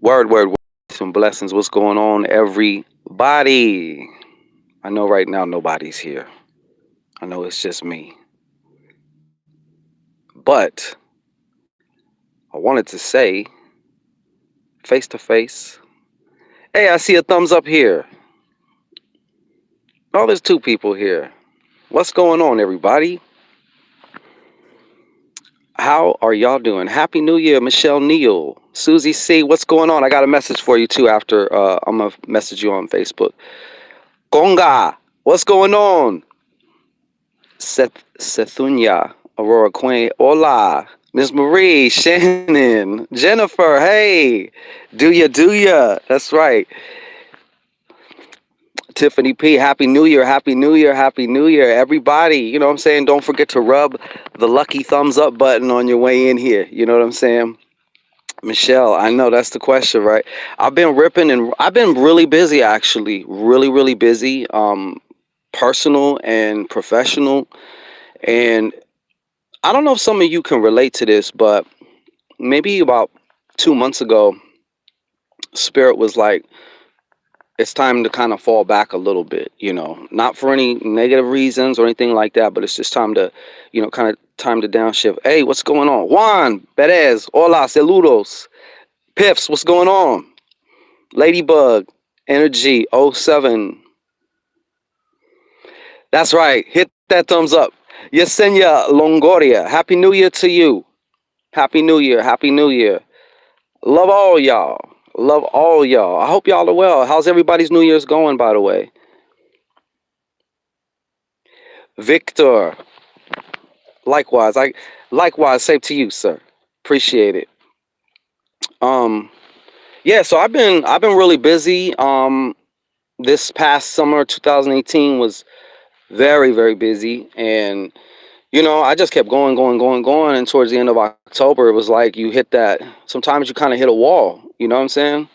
Word. Some blessings. What's going on, everybody? I know right now nobody's here. I know it's just me. But I wanted to say, face to face, hey, I see a thumbs up here. Oh, there's two people here. What's going on, everybody? How are y'all doing? Happy New Year, Michelle Neal. Susie C, what's going on? I got a message for you too after I'm going to message you on Facebook. Conga, what's going on? Sethunya, Aurora Queen, hola, Miss Marie, Shannon, Jennifer, hey, do ya? That's right. Tiffany P, Happy New Year, Happy New Year, Happy New Year, everybody. You know what I'm saying? Don't forget to rub the lucky thumbs up button on your way in here. You know what I'm saying? Michelle, I know that's the question, right? I've been ripping and I've been really busy actually, really busy, personal and professional. And I don't know if some of you can relate to this, but maybe about 2 months ago, Spirit was like, it's time to kind of fall back a little bit, not for any negative reasons or anything like that, but it's just time to, kind of time to downshift. Hey, what's going on? Juan, Perez, hola, saludos. Piffs, what's going on? Ladybug, Energy, '07. That's right. Hit that thumbs up. Yesenia Longoria, Happy New Year to you. Happy New Year. Happy New Year. Love all y'all. Love all y'all. I hope y'all are well. How's everybody's New Year's going, by the way? Victor. Likewise. Likewise, same to you, sir. Appreciate it. Um, yeah, so I've been really busy. This past summer, 2018 was very busy, and I just kept going, and towards the end of October, it was like you hit that. Sometimes you kind of hit a wall. You know what I'm saying?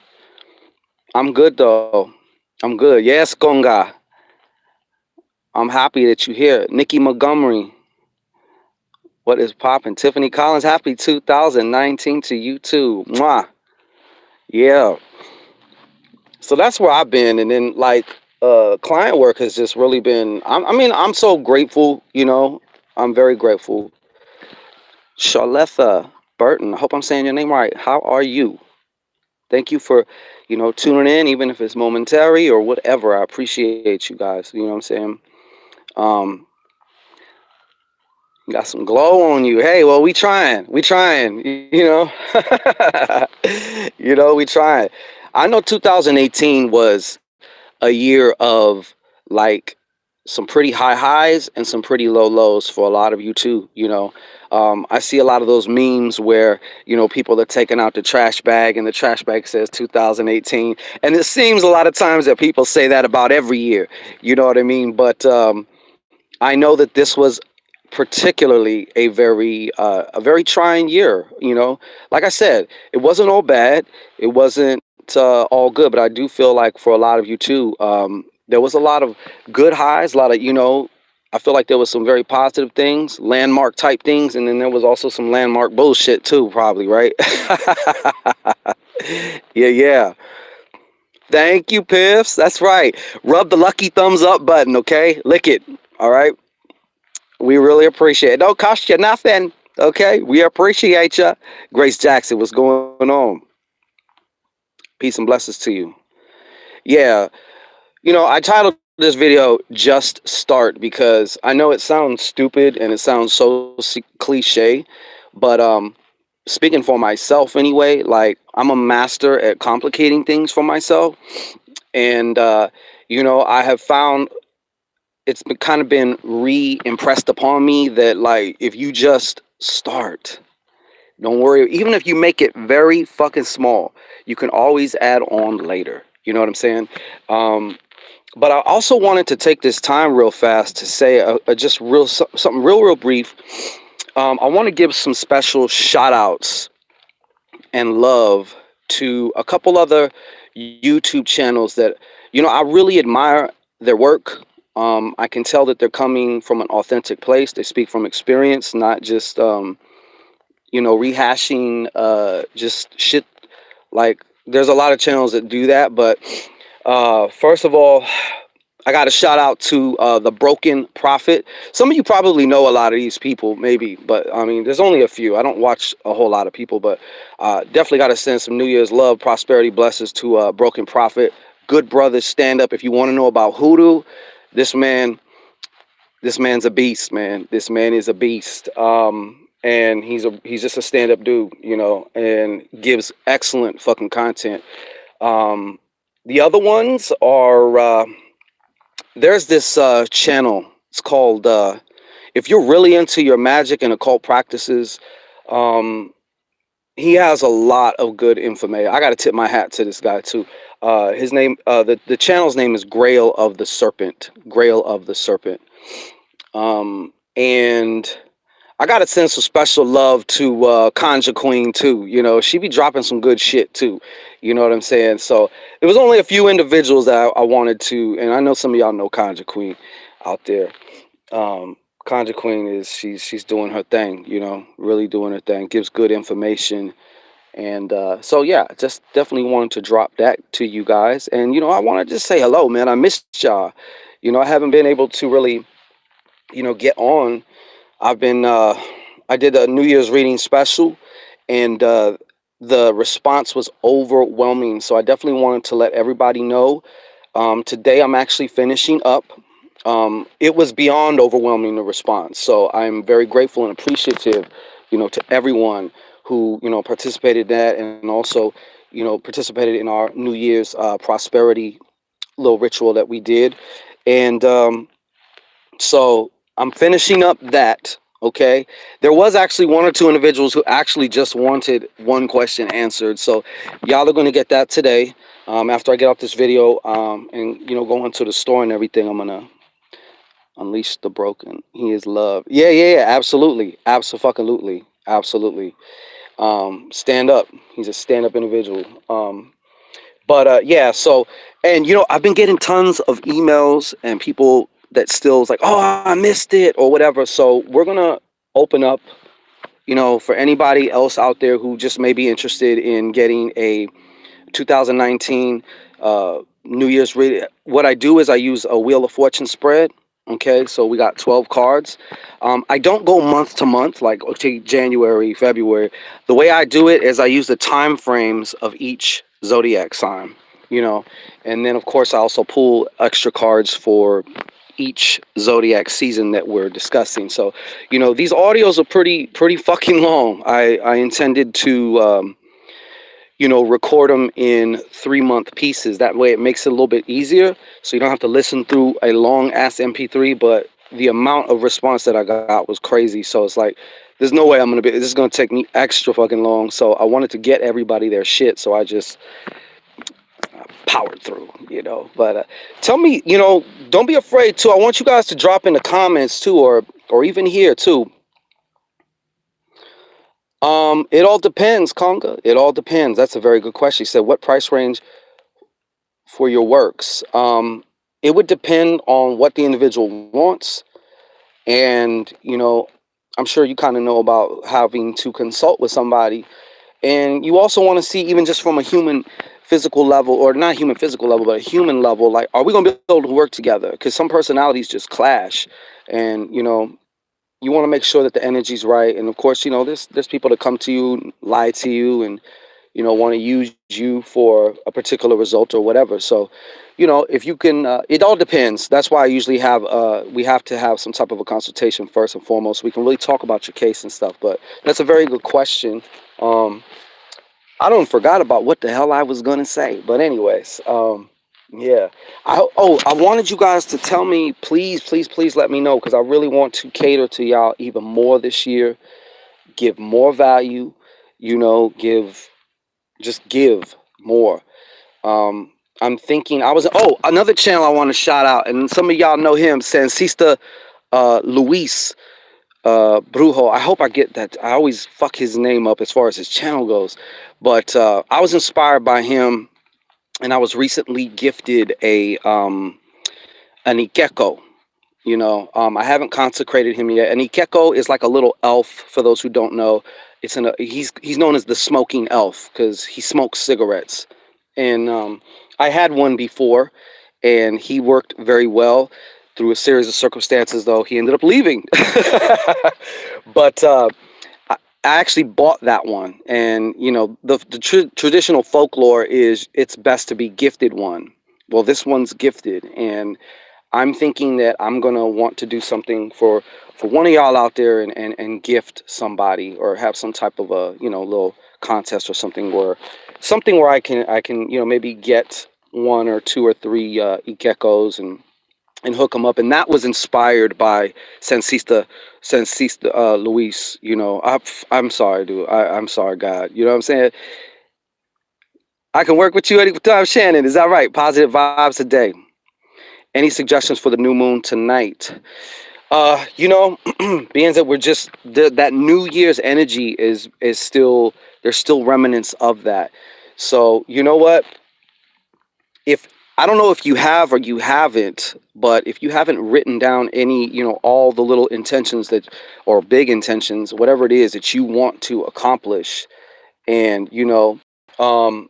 I'm good though. I'm good. Yes, Gonga. I'm happy that you're here. Nikki Montgomery, what is popping? Tiffany Collins, happy 2019 to you too. Mwah. Yeah. So that's where I've been. And then client work has just really been, I'm so grateful, I'm very grateful. Charletha Burton, I hope I'm saying your name right. How are you? Thank you for, tuning in, even if it's momentary or whatever. I appreciate you guys. You know what I'm saying? Um, Got some glow on you. Hey, well, we trying. We trying. We trying. I know 2018 was a year of like some pretty high highs and some pretty low lows for a lot of you too. I see a lot of those memes where people are taking out the trash bag and the trash bag says 2018, and it seems a lot of times that people say that about every year. You know what I mean? But I know that this was particularly a very trying year. Like I said, it wasn't all bad, it wasn't all good, but I do feel like for a lot of you too, there was a lot of good highs, a lot of I feel like there was some very positive things, landmark type things, and then there was also some landmark bullshit too, probably, right? Yeah. Thank you, Piffs. That's right. Rub the lucky thumbs up button, okay? Lick it. All right. We really appreciate it. Don't cost you nothing. Okay, we appreciate you. Grace Jackson, what's going on? Peace and blessings to you. Yeah, I titled this video "Just Start" because I know it sounds stupid and it sounds so cliche, but speaking for myself anyway, like I'm a master at complicating things for myself, and I have found kind of been re-impressed upon me that like if you just start. Don't worry. Even if you make it very fucking small, you can always add on later. You know what I'm saying? But I also wanted to take this time real fast to say just something real brief. I want to give some special shout outs and love to a couple other YouTube channels that, I really admire their work. I can tell that they're coming from an authentic place. They speak from experience, not just rehashing just shit like there's a lot of channels that do that, but first of all, I got a shout out to the Broken Prophet. Some of you probably know a lot of these people, maybe, but I mean, there's only a few. I don't watch a whole lot of people, but definitely got to send some New Year's love, prosperity, blessings to Broken Prophet. Good brothers, stand up. If you want to know about hoodoo, this man, this man's a beast, man. This man is a beast. And he's just a stand up dude, you know, and gives excellent fucking content. Um, the other ones are. There's this channel. It's called if you're really into your magic and occult practices, um, he has a lot of good information. I got to tip my hat to this guy too. His name, the channel's name is Grail of the Serpent. Grail of the Serpent. And I gotta send some special love to Conja Queen too. You know, she be dropping some good shit too. You know what I'm saying? So there was only a few individuals that I wanted to, and I know some of y'all know Conja Queen out there. Conja Queen is she's doing her thing. You know, really doing her thing. Gives good information, and so yeah, just definitely wanted to drop that to you guys. And you know, I want to just say hello, man. I missed y'all. You know, I haven't been able to really, you know, get on. I've been I did a New Year's reading special, and the response was overwhelming. So I definitely wanted to let everybody know. Today I'm actually finishing up. It was beyond overwhelming, the response. So I'm very grateful and appreciative, you know, to everyone who, you know, participated in that, and also, you know, participated in our New Year's prosperity little ritual that we did. And so I'm finishing up that. Okay. There was actually one or two individuals who actually just wanted one question answered. So y'all are going to get that today. After I get off this video, and you know, go into the store and everything, I'm gonna unleash the broken. He is love. Yeah, yeah, yeah. Absolutely, absolutely, absolutely. Stand up. He's a stand-up individual. But yeah, so, and you know, I've been getting tons of emails and people that still is like, oh, I missed it or whatever. So we're gonna open up, you know, for anybody else out there who just may be interested in getting a 2019 New Year's reading. What I do is I use a Wheel of Fortune spread. Okay, so we got 12 cards. I don't go month to month, like okay, January, February. The way I do it is I use the time frames of each zodiac sign, you know, and then of course I also pull extra cards for each zodiac season that we're discussing. So, you know, these audios are pretty fucking long. I intended to you know, record them in 3-month pieces. That way it makes it a little bit easier, so you don't have to listen through a long ass MP3. But the amount of response that I got was crazy, so it's like there's no way I'm gonna be, this is gonna take me extra fucking long. So I wanted to get everybody their shit, so I just powered through, you know. But tell me, you know, don't be afraid too. I want you guys to drop in the comments too, or even here too. It all depends, Conga. It all depends. That's a very good question. He said, what price range for your works? It would depend on what the individual wants. And, you know, I'm sure you kind of know about having to consult with somebody. And you also want to see, even just from a human physical level, or not human physical level, but a human level, like, are we going to be able to work together? Because some personalities just clash. And, you know, you want to make sure that the energy's right. And of course, you know, there's people that come to you, lie to you, and you know, want to use you for a particular result or whatever. So, you know, if you can, it all depends. That's why I usually have we have to have some type of a consultation first and foremost, so we can really talk about your case and stuff. But that's a very good question. I don't forgot about what the hell I was gonna say, but anyways, yeah. I wanted you guys to tell me, please, please, please let me know, because I really want to cater to y'all even more this year. Give more value, you know, just give more. I'm thinking another channel I want to shout out, and some of y'all know him, Sansista Luis Brujo. I hope I get that. I always fuck his name up as far as his channel goes, but I was inspired by him, and I was recently gifted an Ikeko. You know, I haven't consecrated him yet. An Ikeko is like a little elf. For those who don't know, he's known as the smoking elf because he smokes cigarettes. And I had one before, and he worked very well. Through a series of circumstances, though, he ended up leaving. But I actually bought that one, and the traditional folklore is it's best to be gifted one. Well, this one's gifted, and I'm thinking that I'm gonna want to do something for one of y'all out there, and gift somebody, or have some type of a little contest or something where I can maybe get one or two or three geckos, and hook them up. And that was inspired by Sensista Luis. I'm sorry, dude. I'm sorry, God. You know what I'm saying? I can work with you anytime, Shannon. Is that right? Positive vibes today. Any suggestions for the new moon tonight? Being that we're just that New Year's energy is still, there's still remnants of that. So you know what? If I don't know if you have or you haven't, but if you haven't written down any, all the little intentions that, or big intentions, whatever it is that you want to accomplish, and um,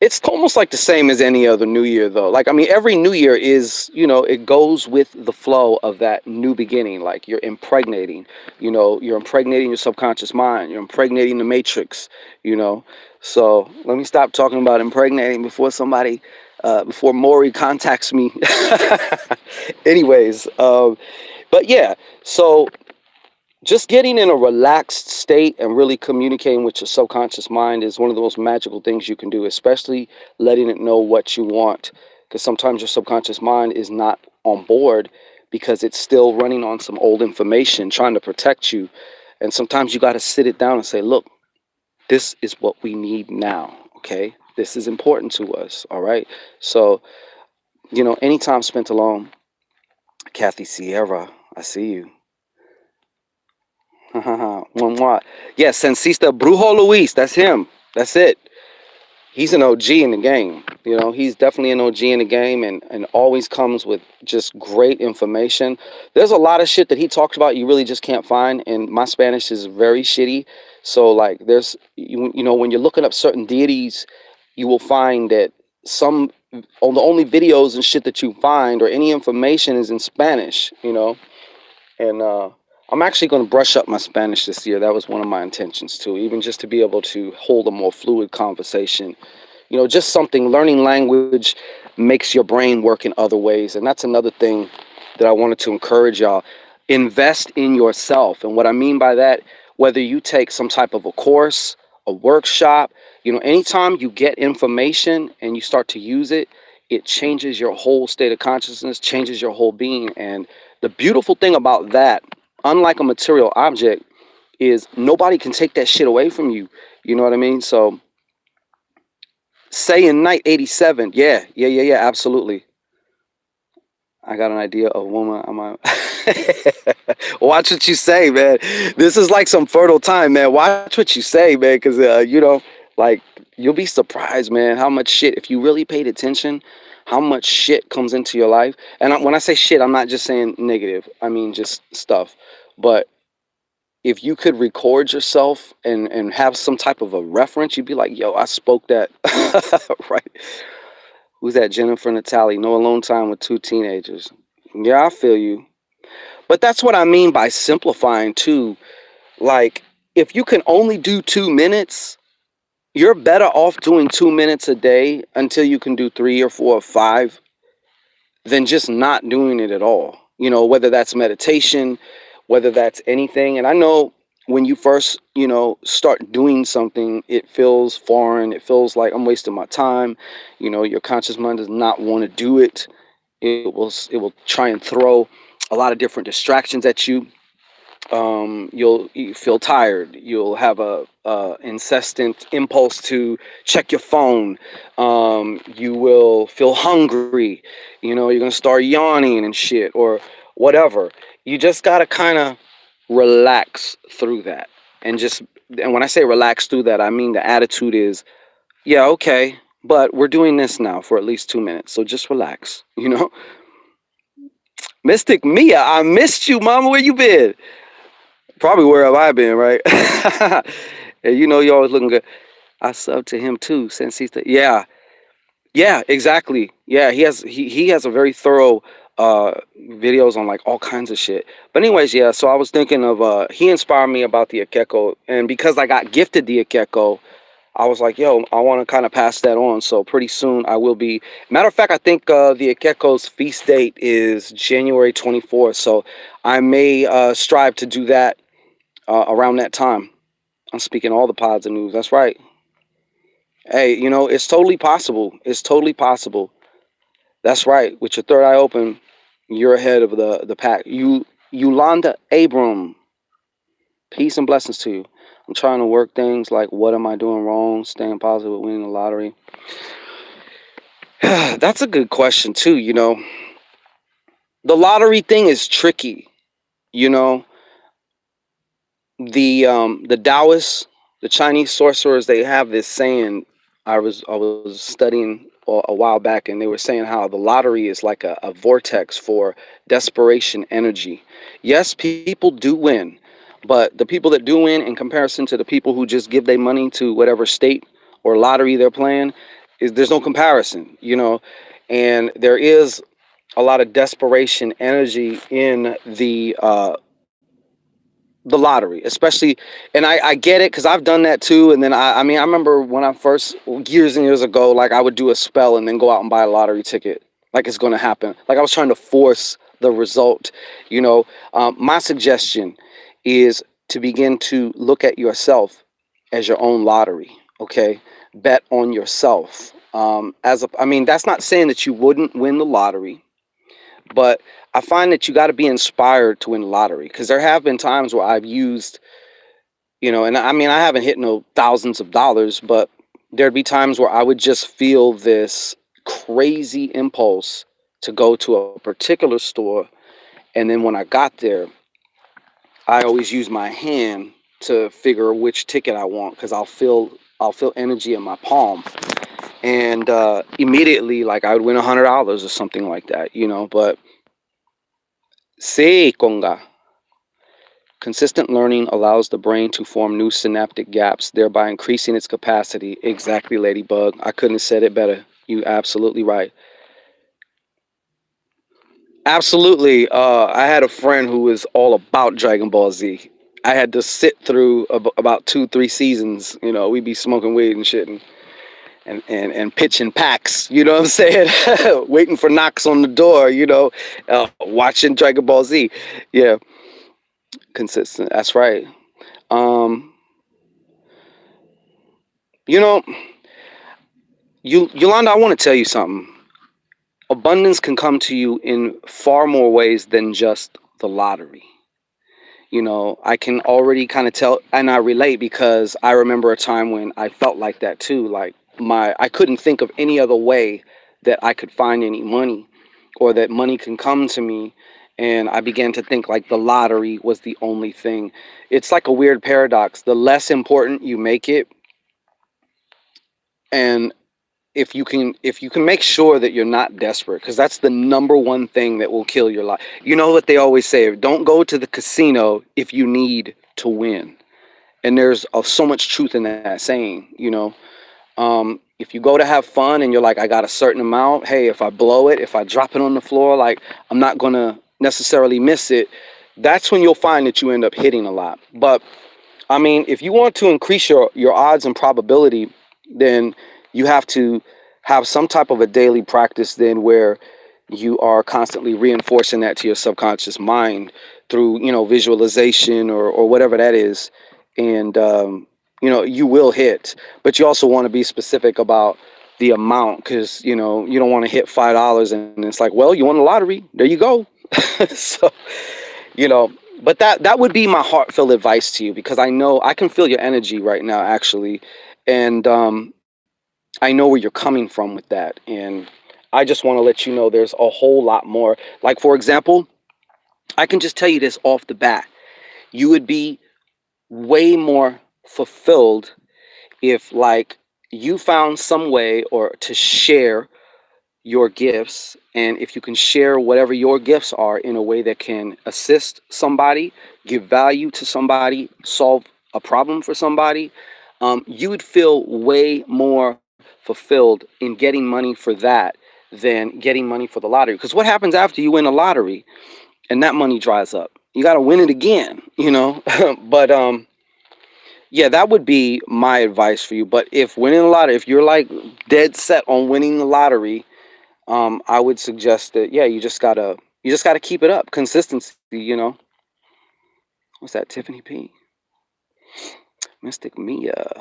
it's almost like the same as any other new year, though. Like, I mean, every new year is, it goes with the flow of that new beginning. Like, you're impregnating your subconscious mind, you're impregnating the matrix, you know. So let me stop talking about impregnating before Maury contacts me. Anyways, but yeah, so just getting in a relaxed state and really communicating with your subconscious mind is one of the most magical things you can do, especially letting it know what you want. Because sometimes your subconscious mind is not on board because it's still running on some old information, trying to protect you. And sometimes you got to sit it down and say, look, this is what we need now. Okay. This is important to us. All right. So, any time spent alone, Kathy Sierra, I see you. Mwah. Yes, Sensista Brujo Luis. That's him. That's it. He's an OG in the game. He's definitely an OG in the game, and always comes with just great information. There's a lot of shit that he talks about you really just can't find, and my Spanish is very shitty. So, like, there's, when you're looking up certain deities, you will find that some, on the only videos and shit that you find or any information is in Spanish, and I'm actually going to brush up my Spanish this year. That was one of my intentions too, even just to be able to hold a more fluid conversation. Just something. Learning language makes your brain work in other ways, and that's another thing that I wanted to encourage y'all. Invest in yourself, and what I mean by that, whether you take some type of a course, a workshop, anytime you get information and you start to use it, it changes your whole state of consciousness, changes your whole being. And the beautiful thing about that, unlike a material object, is nobody can take that shit away from you. You know what I mean? So, say in night 87. Yeah, absolutely. I got an idea of woman. Watch what you say, man. This is like some fertile time, man. Watch what you say, man, because like, you'll be surprised, man, how much shit, if you really paid attention, how much shit comes into your life. And when I say shit, I'm not just saying negative. I mean just stuff. But if you could record yourself and have some type of a reference, you'd be like, yo, I spoke that. Right. Who's that? Jennifer Natalie. No alone time with two teenagers. Yeah, I feel you. But that's what I mean by simplifying too. Like, if you can only do 2 minutes, you're better off doing 2 minutes a day until you can do 3 or 4 or 5 than just not doing it at all. Whether that's meditation, whether that's anything. And I know when you first, start doing something, it feels foreign. It feels like I'm wasting my time. Your conscious mind does not want to do it. It will try and throw a lot of different distractions at you. You feel tired. You'll have a incessant impulse to check your phone. You will feel hungry. You're gonna start yawning and shit or whatever. You just gotta kind of relax through that, and when I say relax through that, I mean the attitude is, yeah, okay, but we're doing this now for at least 2 minutes, so just relax. Mystic Mia, I missed you, mama. Where you been? Probably where have I been, right? And you always looking good. I sub to him too, since he's yeah. Yeah, exactly. Yeah, he has a very thorough videos on like all kinds of shit. But anyways, yeah, so I was thinking of he inspired me about the Akeko, and because I got gifted the Akeko, I was like, yo, I want to kind of pass that on. So pretty soon I will be. Matter of fact, I think the Akeko's feast date is January 24th. So I may strive to do that around that time. I'm speaking all the positive news. That's right. Hey, you know, it's totally possible. It's totally possible. That's right. With your third eye open, you're ahead of the pack. Yolanda Abram, peace and blessings to you. I'm trying to work things like what am I doing wrong, staying positive, winning the lottery. That's a good question too. You know, the lottery thing is tricky. You know, the Taoists, the Chinese sorcerers, they have this saying. I was studying a while back, and they were saying how the lottery is like a vortex for desperation energy. Yes, people do win, but the people that do win, in comparison to the people who just give their money to whatever state or lottery they're playing, is there's no comparison. You know, and there is a lot of desperation energy in the lottery, especially, and I get it because I've done that too. And then I mean, I remember when I first, years and years ago, like I would do a spell and then go out and buy a lottery ticket, like it's going to happen. Like I was trying to force the result. You know, my suggestion is to begin to look at yourself as your own lottery. Okay, bet on yourself. I mean, that's not saying that you wouldn't win the lottery, but I find that you got to be inspired to win the lottery because there have been times where I've used, you know, and I mean, I haven't hit no thousands of dollars, but there'd be times where I would just feel this crazy impulse to go to a particular store. And then when I got there, I always use my hand to figure which ticket I want because I'll feel energy in my palm. And immediately, like I would win $100 or something like that, you know. But say conga. Consistent learning allows the brain to form new synaptic gaps, thereby increasing its capacity. Exactly, Ladybug. I couldn't have said it better. You absolutely right. Absolutely. I had a friend who was all about Dragon Ball Z. I had to sit through about 2, 3 seasons. You know, we'd be smoking weed and shit and pitching packs. You know what I'm saying? Waiting for knocks on the door. You know, watching Dragon Ball Z. Yeah, consistent. That's right. Um, you know, Yolanda, I want to tell you something. Abundance can come to you in far more ways than just the lottery. You know, I can already kind of tell, and I relate because I remember a time when I felt like that too. Like I couldn't think of any other way that I could find any money or that money can come to me. And I began to think like the lottery was the only thing. It's like a weird paradox. The less important you make it, and if you can make sure that you're not desperate, because that's the number one thing that will kill your life. You know what they always say, don't go to the casino if you need to win. And there's so much truth in that saying. You know, if you go to have fun and you're like, I got a certain amount, hey, if I blow it, if I drop it on the floor, like I'm not gonna necessarily miss it. That's when you'll find that you end up hitting a lot. But I mean, if you want to increase your odds and probability, then you have to have some type of a daily practice then where you are constantly reinforcing that to your subconscious mind through, you know, visualization or whatever that is. And, you know, you will hit, but you also want to be specific about the amount because, you know, you don't want to hit $5 and it's like, well, you won the lottery. There you go. So, you know, but that would be my heartfelt advice to you because I know I can feel your energy right now actually, and I know where you're coming from with that. And I just want to let you know there's a whole lot more. Like, for example, I can just tell you this off the bat. You would be way more fulfilled if, like, you found some way or to share your gifts, and if you can share whatever your gifts are in a way that can assist somebody, give value to somebody, solve a problem for somebody, you would feel way more fulfilled in getting money for that than getting money for the lottery. Because what happens after you win the lottery and that money dries up? You got to win it again, you know. But yeah, that would be my advice for you. But if winning the lottery, if you're like dead set on winning the lottery, I would suggest that, yeah, you just gotta keep it up, consistency. You know, what's that? Tiffany P, Mystic Mia.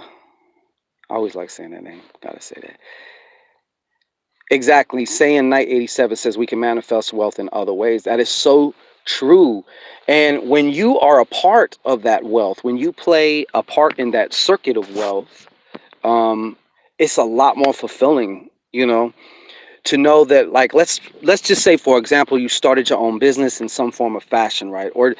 I always like saying that name. Gotta say that. Exactly. Saying Night 87 says we can manifest wealth in other ways. That is so true. And when you are a part of that wealth, when you play a part in that circuit of wealth, um, it's a lot more fulfilling, you know, to know that, like, let's just say, for example, you started your own business in some form of fashion, right? Or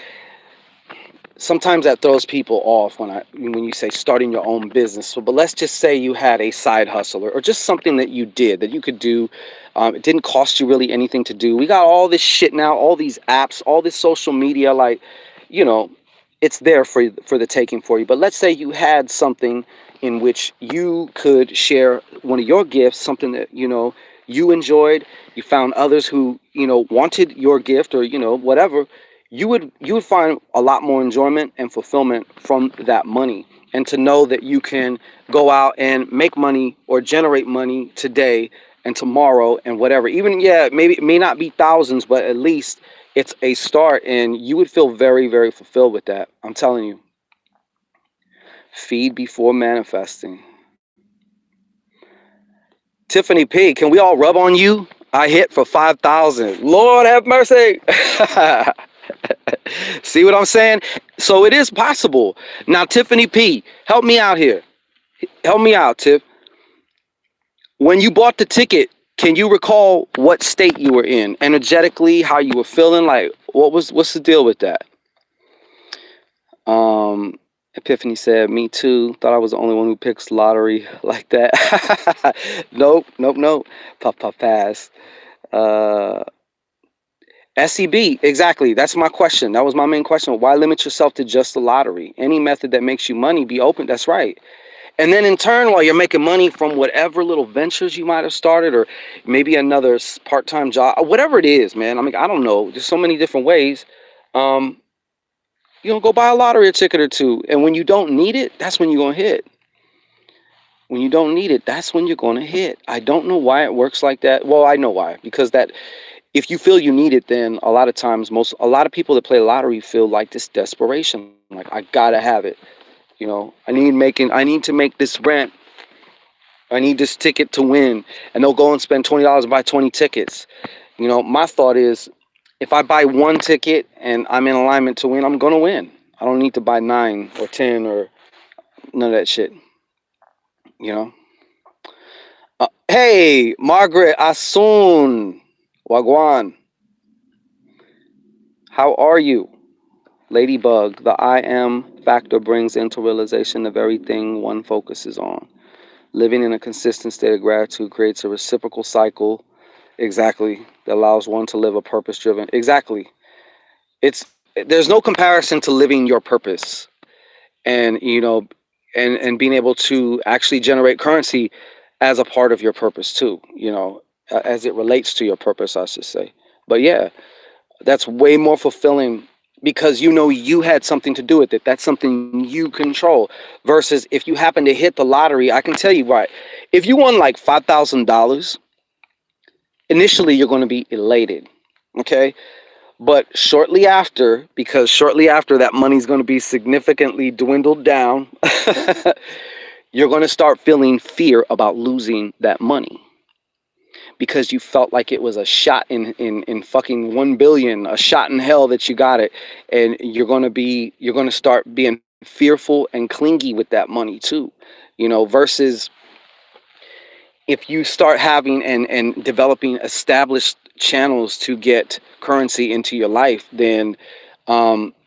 sometimes that throws people off when you say starting your own business. So, but let's just say you had a side hustle, or just something that you did that you could do. It didn't cost you really anything to do. We got all this shit now, all these apps, all this social media, like, you know, it's there for the taking for you. But let's say you had something in which you could share one of your gifts, something that, you know, you enjoyed. You found others who, you know, wanted your gift, or, you know, whatever. You would find a lot more enjoyment and fulfillment from that money. And to know that you can go out and make money or generate money today and tomorrow and whatever, even, yeah, maybe it may not be thousands, but at least it's a start, and you would feel very, very fulfilled with that. I'm telling you. Feed before manifesting. Tiffany P, can we all rub on you? I hit for 5,000. Lord have mercy. See what I'm saying? So it is possible. Now, Tiffany P, help me out here. Help me out, Tiff. When you bought the ticket, can you recall what state you were in? Energetically, how you were feeling? Like, what's the deal with that? Epiphany said, me too. Thought I was the only one who picks lottery like that. Nope, nope, nope. Pass. Uh, SEB, exactly. That's my question. That was my main question. Why limit yourself to just the lottery? Any method that makes you money, be open. That's right. And then in turn, while you're making money from whatever little ventures you might have started, or maybe another part-time job, whatever it is, man. I mean, I don't know. There's so many different ways. Um, go buy a lottery ticket or two. And when you don't need it, that's when you're going to hit. When you don't need it, that's when you're going to hit. I don't know why it works like that. Well, I know why. Because that, if you feel you need it, then a lot of times, a lot of people that play lottery feel like this desperation. Like, I got to have it. You know, I need to make this rent. I need this ticket to win. And they'll go and spend $20 and buy 20 tickets. You know, my thought is, if I buy one ticket and I'm in alignment to win, I'm going to win. I don't need to buy 9 or 10 or none of that shit. You know? Hey, Margaret Asun. Wagwan. How are you? Ladybug, the I am factor brings into realization the very thing one focuses on. Living in a consistent state of gratitude creates a reciprocal cycle, exactly, that allows one to live a purpose-driven. Exactly. There's no comparison to living your purpose, and and being able to actually generate currency as a part of your purpose too, as it relates to your purpose, I should say. But yeah, that's way more fulfilling, because you had something to do with it. That's something you control. Versus if you happen to hit the lottery, I can tell you right. If you won like $5,000, initially you're going to be elated, okay? But shortly after, because shortly after that money's going to be significantly dwindled down, you're going to start feeling fear about losing that money, because you felt like it was a shot in fucking 1 billion, a shot in hell that you got it. And you're going to start being fearful and clingy with that money too, versus if you start having and developing established channels to get currency into your life, then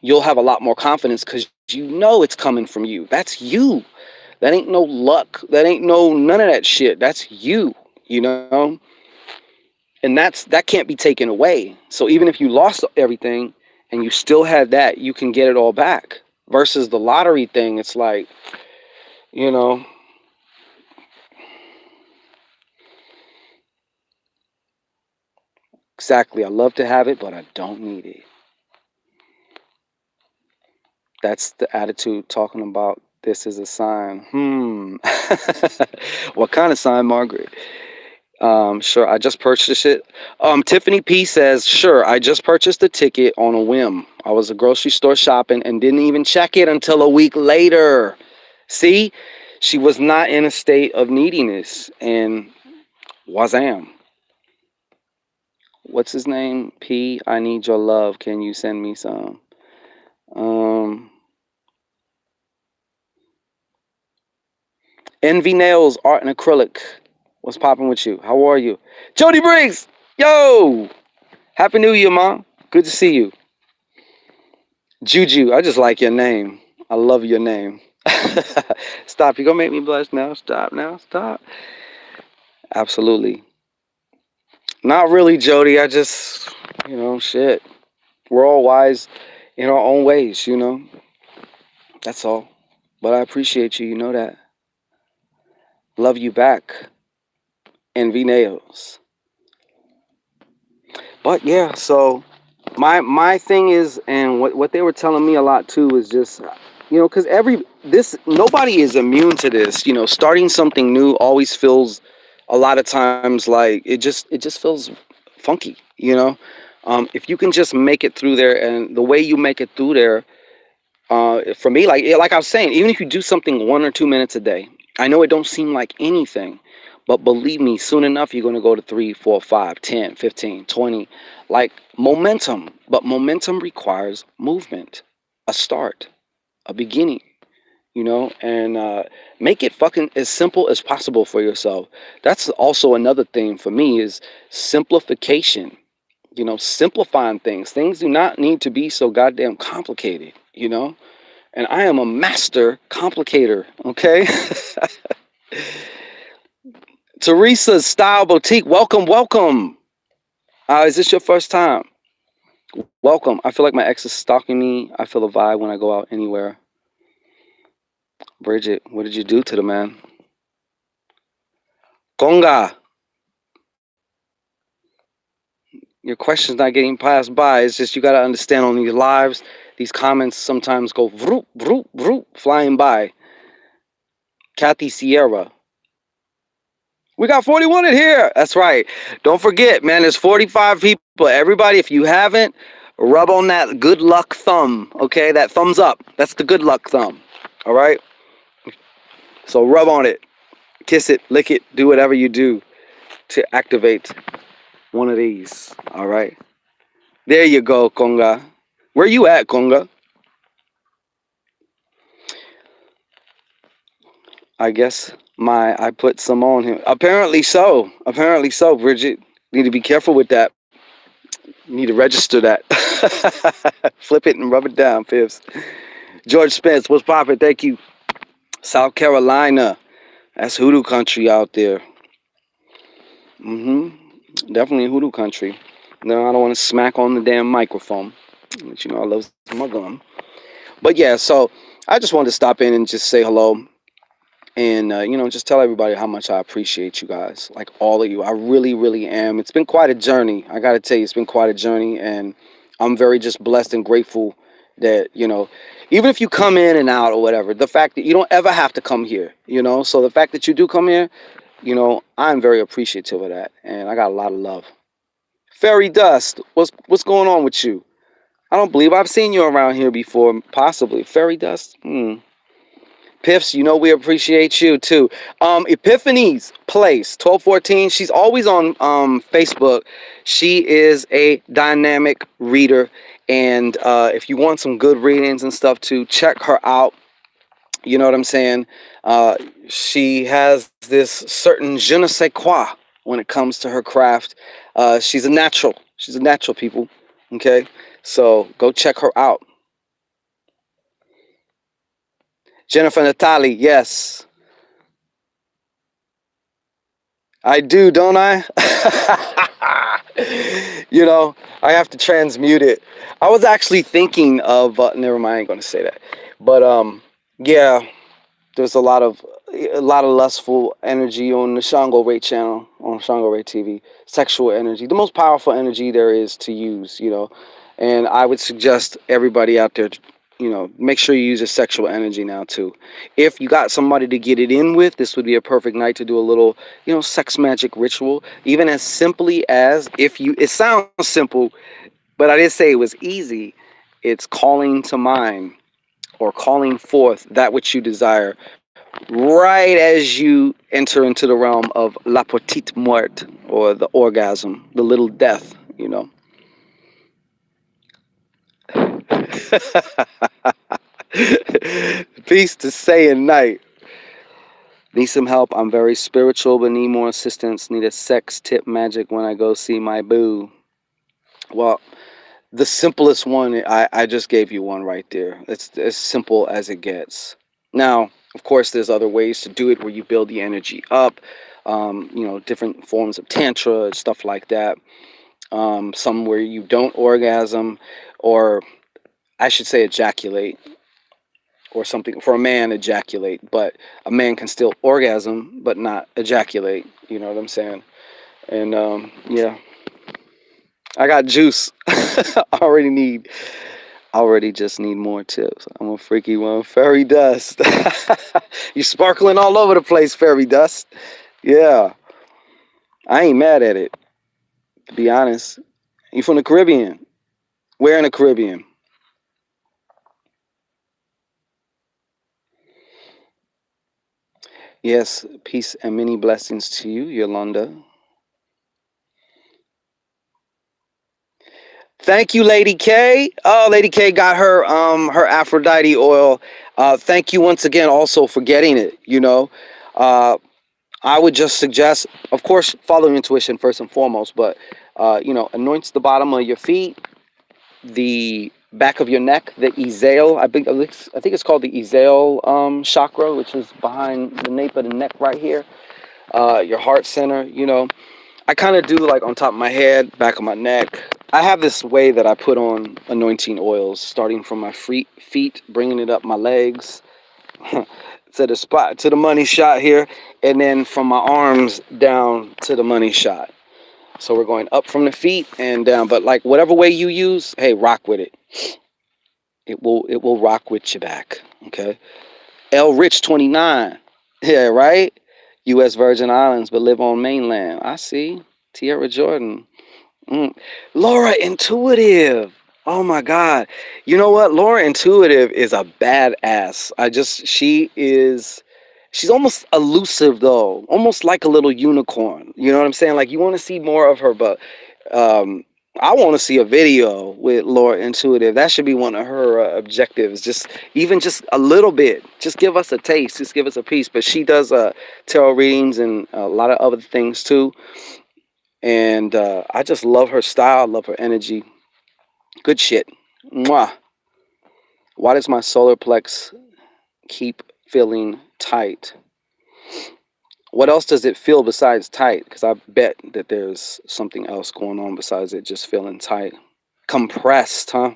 you'll have a lot more confidence, because it's coming from you. That's you. That ain't no luck. That ain't none of that shit. That's you, and that can't be taken away. So even if you lost everything and you still had that, you can get it all back. Versus the lottery thing, it's like, Exactly. I love to have it, but I don't need it. That's the attitude talking about this is a sign. What kind of sign, Margaret? Sure, I just purchased it. Tiffany P says, sure, I just purchased the ticket on a whim. I was at grocery store shopping and didn't even check it until a week later. See, she was not in a state of neediness, and wazam. What's his name? P, I need your love. Can you send me some? Um, Envy Nails, Art and Acrylic. What's popping with you? How are you? Jody Briggs! Yo! Happy New Year, Mom. Good to see you. Juju, I just like your name. I love your name. Stop. You're going to make me blush now. Stop now. Stop. Absolutely. Not really, Jody. I just, shit. We're all wise in our own ways, That's all. But I appreciate you. You know that. Love you back. Envy Nails. But yeah, so my thing is, and what they were telling me a lot too is just, because nobody is immune to this. Starting something new always feels a lot of times like it just feels funky. If you can just make it through there, and the way you make it through there, for me, like I was saying, even if you do something 1 or 2 minutes a day, I know it don't seem like anything, but believe me, soon enough you're going to go to 3, 4, 5, 10, 15, 20, like momentum. But momentum requires movement, a start, a beginning, and make it fucking as simple as possible for yourself. That's also another thing for me is simplification. Simplifying things do not need to be so goddamn complicated. And I am a master complicator, okay? Teresa's Style Boutique, welcome, welcome. Is this your first time? Welcome. I feel like my ex is stalking me. I feel a vibe when I go out anywhere. Bridget, what did you do to the man? Conga, your question's not getting passed by. It's just you got to understand on these lives, these comments sometimes go vroop, vroop, vroop, flying by. Kathy Sierra, we got 41 in here. That's right. Don't forget, man, there's 45 people. Everybody, if you haven't, rub on that good luck thumb, okay? That thumbs up. That's the good luck thumb, all right? So rub on it, kiss it, lick it, do whatever you do to activate one of these, all right? There you go, Conga. Where you at, Conga? I guess I put some on him. Apparently so. Apparently so, Bridget. Need to be careful with that. Need to register that. Flip it and rub it down, Pips. George Spence, what's poppin'? Thank you. South Carolina. That's hoodoo country out there. Definitely hoodoo country. No, I don't want to smack on the damn microphone. But I love my gum. But yeah, so I just wanted to stop in and just say hello. And, just tell everybody how much I appreciate you guys. Like all of you. I really, really am. It's been quite a journey. I got to tell you, it's been quite a journey. And I'm very just blessed and grateful that, even if you come in and out or whatever, the fact that you don't ever have to come here, So the fact that you do come here, I'm very appreciative of that. And I got a lot of love. Fairy Dust, what's going on with you? I don't believe I've seen you around here before, possibly. Fairy Dust? Piffs, we appreciate you too. Epiphany's Place, 1214. She's always on Facebook. She is a dynamic reader. And if you want some good readings and stuff too, check her out. You know what I'm saying? She has this certain je ne sais quoi when it comes to her craft. She's a natural. She's a natural, people. Okay? So go check her out. Jennifer Natali, yes. I do, don't I? I have to transmute it. I was actually thinking of, never mind, I ain't going to say that. But, yeah, there's a lot of lustful energy on the ShanGO Ray channel on ShanGO Ray TV. Sexual energy, the most powerful energy there is to use, you know. And I would suggest everybody out there, you know, make sure you use your sexual energy now too. If you got somebody to get it in with, this would be a perfect night to do a little, you know, sex magic ritual. Even as simply as, if you, it sounds simple, but I didn't say it was easy. It's calling to mind or calling forth that which you desire right as you enter into the realm of la petite mort, or the orgasm, the little death, you know. Peace to say and night. Need some help? I'm very spiritual, but need more assistance. Need a sex tip magic when I go see my boo. Well, the simplest one, I just gave you one right there. It's as simple as it gets. Now, of course, there's other ways to do it where you build the energy up. You know, different forms of tantra, stuff like that. Some where you don't orgasm, or I should say ejaculate, or something. For a man, ejaculate, but a man can still orgasm but not ejaculate. You know what I'm saying? And yeah, I got juice. I already just need more tips. I'm a freaky one. Fairy dust. You sparkling all over the place, fairy dust. Yeah, I ain't mad at it, to be honest. You from the Caribbean? Where in the Caribbean? Yes, peace and many blessings to you, Yolanda. Thank you, Lady K. Oh, Lady K got her Aphrodite oil. Thank you once again also for getting it, you know. Uh, I would just suggest, of course, follow your intuition first and foremost, but you know, anoints the bottom of your feet, the back of your neck, the Ezale. I think it's called the Ezale chakra, which is behind the nape of the neck right here. Your heart center, you know. I kind of do like on top of my head, back of my neck. I have this way that I put on anointing oils, starting from my feet, bringing it up my legs to the spot, to the money shot here, and then from my arms down to the money shot. So we're going up from the feet and down, but like whatever way you use, hey, rock with it. It will rock with your back. Okay. L Rich 29. Yeah, right? US Virgin Islands, but live on mainland. I see. Tierra Jordan. Mm. Laura Intuitive. Oh my God. You know what? Laura Intuitive is a badass. She's almost elusive though. Almost like a little unicorn. You know what I'm saying? Like you want to see more of her, but um, I want to see a video with Laura Intuitive. That should be one of her objectives. Just even just a little bit. Just give us a taste. Just give us a piece. But she does tarot readings and a lot of other things too. And I just love her style, love her energy. Good shit. Mwah. Why does my solar plex keep feeling tight? What else does it feel besides tight? Because I bet that there's something else going on besides it just feeling tight. Compressed, huh?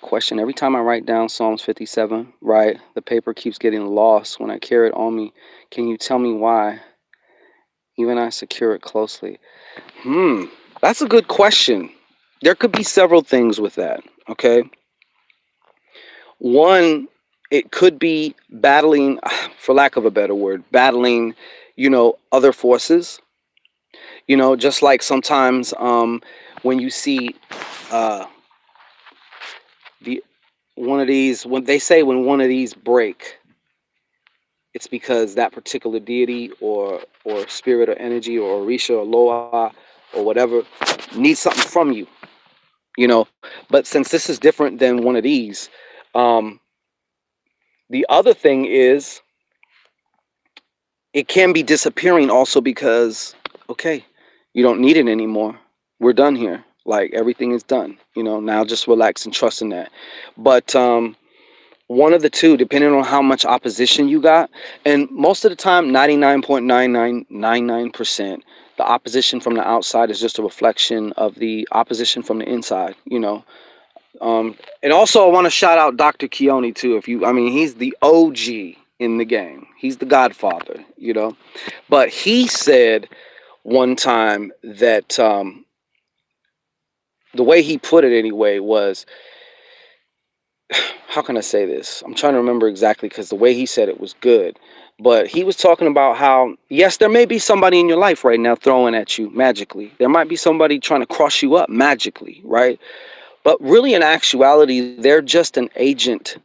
Question. Every time I write down Psalms 57, right, the paper keeps getting lost when I carry it on me. Can you tell me why? Even I secure it closely. That's a good question. There could be several things with that, okay? One, it could be battling, for lack of a better word, battling, you know, other forces. You know, just like sometimes when you see uh, the one of these, when they say when one of these break, it's because that particular deity or spirit or energy or Orisha or Loa or whatever needs something from you. You know, but since this is different than one of these, um, the other thing is it can be disappearing also because, okay, you don't need it anymore. We're done here. Like everything is done. You know, now just relax and trust in that. But one of the two, depending on how much opposition you got, and most of the time, 99.9999%, the opposition from the outside is just a reflection of the opposition from the inside. You know. And also I want to shout out Dr. Keone too. I mean, he's the OG in the game. He's the Godfather. you know. But he said one time that the way he put it anyway was, how can I say this? I'm trying to remember exactly because the way he said it was good. But he was talking about how, yes, there may be somebody in your life right now throwing at you magically. There might be somebody trying to cross you up magically, right? But really, in actuality, they're just an agent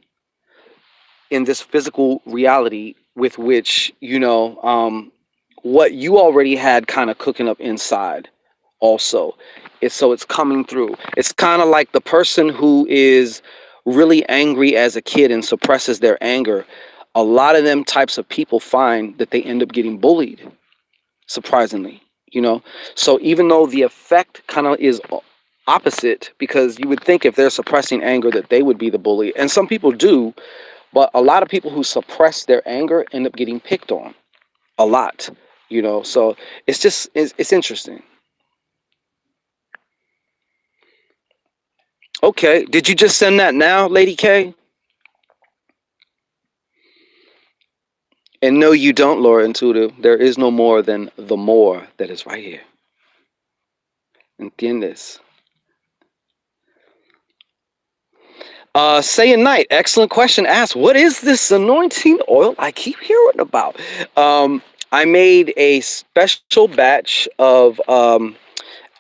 in this physical reality with which, what you already had kind of cooking up inside also. It's coming through. It's kind of like the person who is really angry as a kid and suppresses their anger. A lot of them types of people find that they end up getting bullied, surprisingly, so even though the effect kind of is opposite, because you would think if they're suppressing anger that they would be the bully, and some people do, but a lot of people who suppress their anger end up getting picked on a lot, so it's interesting. Okay, did you just send that now, Lady K? And no, you don't, Laura Intuitive. There is no more than the more that is right here. ¿Entiendes? Say a night. Excellent question asked. What is this anointing oil I keep hearing about? I made a special batch of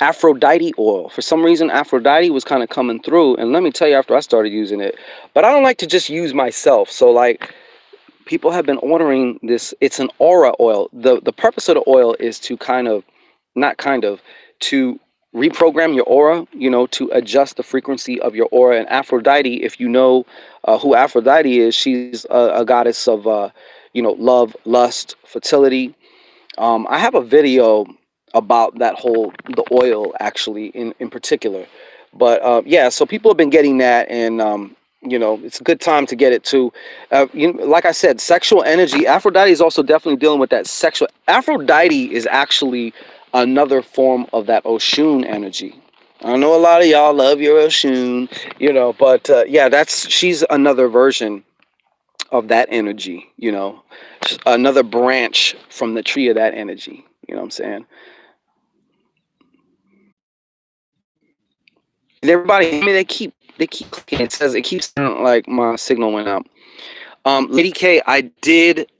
Aphrodite oil. For some reason, Aphrodite was kind of coming through. And let me tell you, after I started using it, but I don't like to just use myself. So, like, people have been ordering this. It's an aura oil. The purpose of the oil is to not to reprogram your aura, to adjust the frequency of your aura. And Aphrodite, if you know who Aphrodite is, she's a goddess of love, lust, fertility. I have a video about the oil actually in particular. But yeah, so people have been getting that, and it's a good time to get it too. Like I said, sexual energy. Aphrodite is also definitely dealing with that sexual. Aphrodite is actually another form of that Oshun energy. I know a lot of y'all love your Oshun, but yeah, she's another version of that energy, another branch from the tree of that energy. You know what I'm saying? And everybody, I mean, they keep clicking. It says it keeps sounding like my signal went out. Lady K, I did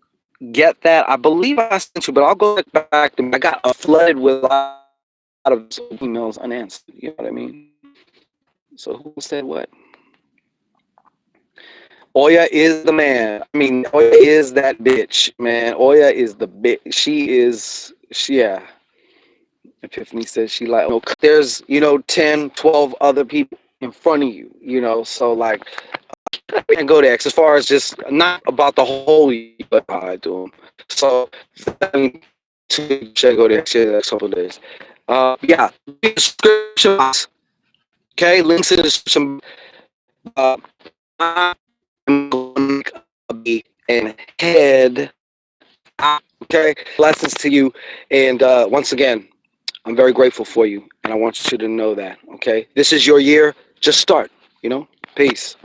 get that. I believe I sent you, but I'll go back to. I got flooded with a lot of emails unanswered. You know what I mean? So who said what? Oya is the man. I mean, Oya is that bitch, man. Oya is the bitch. Yeah. Epiphany says she like, there's, 10, 12 other people in front of you, so like, I can't go there. 'Cause as far as just not about the whole, but I do them. So, I mean, should go there, share that couple days. Yeah, description box. Okay, links in the description. I'm going to be and head out. Okay, blessings to you, and once again, I'm very grateful for you, and I want you to know that. Okay, this is your year. Just start. Peace.